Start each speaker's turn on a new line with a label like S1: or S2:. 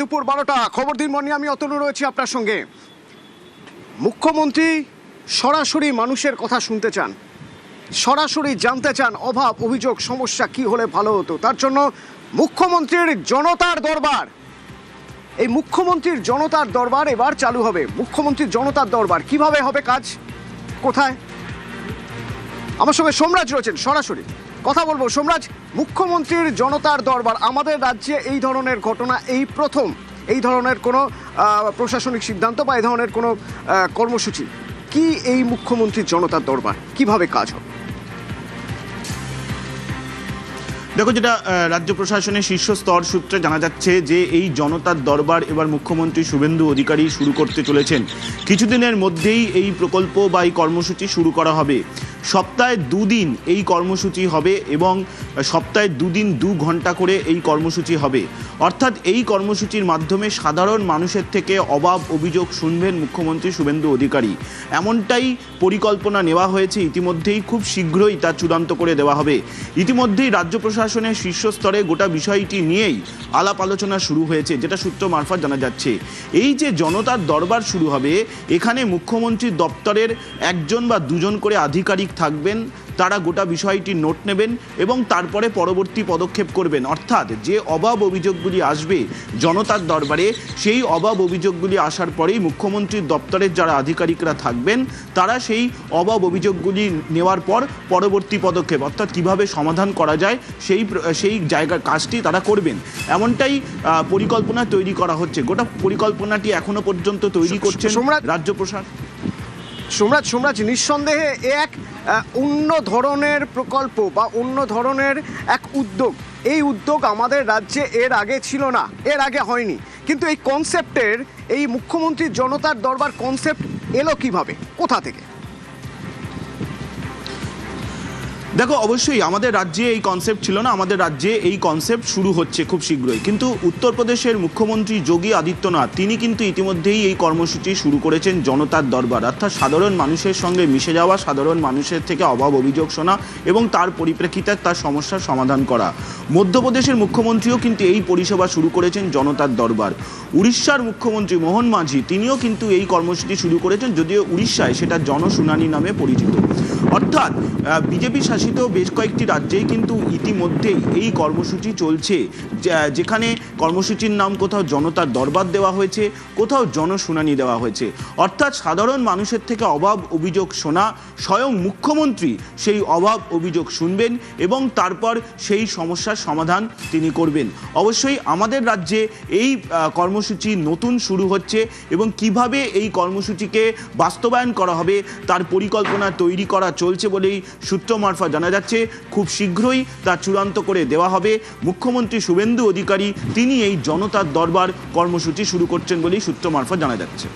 S1: দুপুর 12টা খবর দিন মর্নিং আমি অতনু রয়েছি আপনার সঙ্গে। মুখ্যমন্ত্রী সরাসরি মানুষের কথা শুনতে চান, সরাসরি জানতে চান অভাব অভিযোগ সমস্যা কি হলে ভালো হতো। তার জন্য মুখ্যমন্ত্রীর জনতার দরবার, এই মুখ্যমন্ত্রীর জনতার দরবার এবার চালু হবে। মুখ্যমন্ত্রীর জনতার দরবার কিভাবে হবে, কাজ কোথায়? আমার সঙ্গে সোমরাজ রয়েছেন, সরাসরি কথা বলবো। সোমরাজ, মুখ্যমন্ত্রীর জনতার দরবার, আমাদের রাজ্যে এই ধরনের ঘটনা এই প্রথম, এই ধরনের কোনো প্রশাসনিক সিদ্ধান্ত বা এই ধরনের কোনো কর্মসূচি কি এই মুখ্যমন্ত্রীর জনতার দরবার কিভাবে কাজ হবে?
S2: দেখো, যেটা রাজ্য প্রশাসনের শীর্ষ স্তর সূত্রে জানা যাচ্ছে যে এই জনতার দরবার এবার মুখ্যমন্ত্রী শুভেন্দু অধিকারী শুরু করতে চলেছেন। কিছুদিনের মধ্যেই এই প্রকল্প বা এই কর্মসূচি শুরু করা হবে। সপ্তাহে 2 দিন এই কর্মসূচি হবে এবং সপ্তাহে 2 দিন 2 ঘন্টা করে এই কর্মসূচি হবে। অর্থাৎ এই কর্মসূচির মাধ্যমে সাধারণ মানুষের থেকে অভাব অভিযোগ শুনবেন মুখ্যমন্ত্রী শুভেন্দু অধিকারী। এমনটাই পরিকল্পনা নেওয়া হয়েছে ইতিমধ্যেই, খুব শীঘ্রই তা চূড়ান্ত করে দেওয়া হবে। ইতিমধ্যেই রাজ্য প্রশাসনের শীর্ষ স্তরে গোটা বিষয়টি নিয়েই আলাপ আলোচনা শুরু হয়েছে, যেটা সূত্র মারফত জানা যাচ্ছে। এই যে জনতার দরবার শুরু হবে, এখানে মুখ্যমন্ত্রীর দপ্তরের 1জন বা 2জন করে আধিকারিক থাকবেন। তারা গোটা বিষয়টি নোট নেবেন এবং তারপরে পরবর্তী পদক্ষেপ করবেন। অর্থাৎ যে অভাব অভিযোগগুলি আসবে জনতার দরবারে, সেই অভাব অভিযোগগুলি আসার পরেই মুখ্যমন্ত্রীর দপ্তরের যারা আধিকারিকরা থাকবেন তারা সেই অভাব অভিযোগগুলি নেওয়ার পর পরবর্তী পদক্ষেপ, অর্থাৎ কিভাবে সমাধান করা যায় সেই জায়গার কাজটি তারা করবেন। এমনটাই পরিকল্পনা তৈরি করা হচ্ছে। গোটা পরিকল্পনাটি এখনো পর্যন্ত তৈরি করছেন রাজ্য প্রশাসন।
S1: সোমরাজ, নিঃসন্দেহে এক অন্য ধরনের প্রকল্প বা অন্য ধরনের এক উদ্যোগ। এই উদ্যোগ আমাদের রাজ্যে এর আগে ছিল না, এর আগে হয়নি। কিন্তু এই কনসেপ্টের, এই মুখ্যমন্ত্রীর জনতার দরবার কনসেপ্ট এলো কিভাবে, কোথা থেকে?
S2: দেখো, অবশ্যই আমাদের রাজ্যে এই কনসেপ্ট ছিল না, আমাদের রাজ্যে এই কনসেপ্ট শুরু হচ্ছে খুব শীঘ্রই। কিন্তু উত্তরপ্রদেশের মুখ্যমন্ত্রী যোগী আদিত্যনাথ তিনি কিন্তু ইতিমধ্যেই এই কর্মসূচি শুরু করেছেন জনতার দরবার, অর্থাৎ সাধারণ মানুষের সঙ্গে মিশে যাওয়া, সাধারণ মানুষের থেকে অভাব অভিযোগ শোনা এবং তার পরিপ্রেক্ষিতে তার সমস্যার সমাধান করা। মধ্যপ্রদেশের মুখ্যমন্ত্রীও কিন্তু এই পরিষেবা শুরু করেছেন জনতার দরবার। উড়িষ্যার মুখ্যমন্ত্রী মোহন মাঝি তিনিও কিন্তু এই কর্মসূচি শুরু করেছেন, যদিও উড়িষ্যায় সেটা জনশুনানি নামে পরিচিত। অর্থাৎ বিজেপি শাসিত বেশ কয়েকটি রাজ্যেই কিন্তু ইতিমধ্যেই এই কর্মসূচি চলছে, যেখানে কর্মসূচির নাম কোথাও জনতার দরবার দেওয়া হয়েছে, কোথাও জনশুনানি দেওয়া হয়েছে। অর্থাৎ সাধারণ মানুষের থেকে অভাব অভিযোগ শোনা, স্বয়ং মুখ্যমন্ত্রী সেই অভাব অভিযোগ শুনবেন এবং তারপর সেই সমস্যার সমাধান তিনি করবেন। অবশ্যই আমাদের রাজ্যে এই কর্মসূচি নতুন শুরু হচ্ছে এবং কিভাবে এই কর্মসূচিকে বাস্তবায়ন করা হবে তার পরিকল্পনা তৈরি করা চলছে বলেই সূত্র মারফত জানা যাচ্ছে। খুব শীঘ্রই তা চূড়ান্ত করে দেওয়া হবে। মুখ্যমন্ত্রী শুভেন্দু অধিকারী তিনি এই জনতার দরবার কর্মসূচি শুরু করছেন বলেই সূত্র মারফত জানা যাচ্ছে।